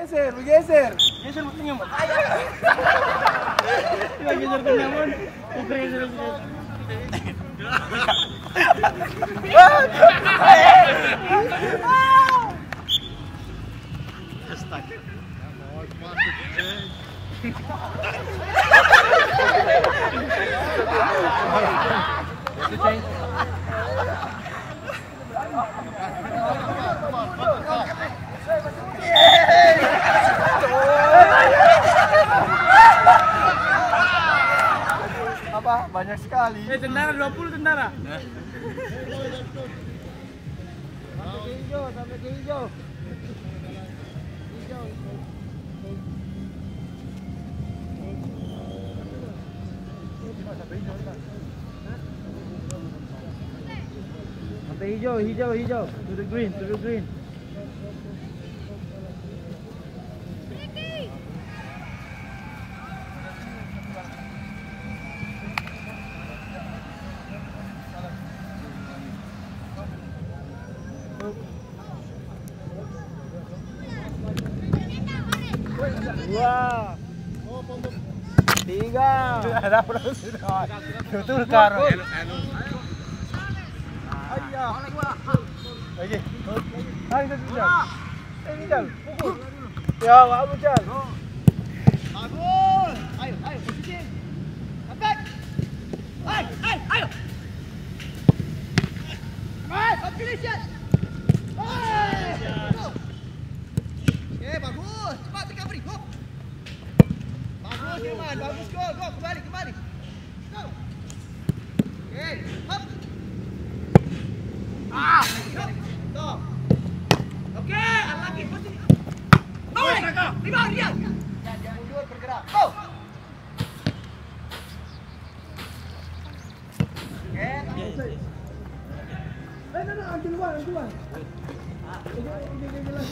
Geser, bergeser. Geser mutunya, Mbak. Coba geser ke nyaman. Geser. Apa? Banyak sekali. Tentara 20 tentara. Sampai ke hijau. Sampai hijau. To the green. Dua. Tiga. Sudah betul karo. Ayah. Lagi. Ayo Jal. Ini Jal. Pukul. Ya, Abu Jal. Bagus. Ayo, posisi. Angkat. Ayo. Compilation. Oke, bagus. Cepat recovery. Go. Bagus, Firman. Bagus, go. Kembali. Go. Oke, up. Stop. Oke, lagi posisi. Balik. Lima dia. Jangan mundur, bergerak. Go. Oke. Anjing luar. Ini jelas.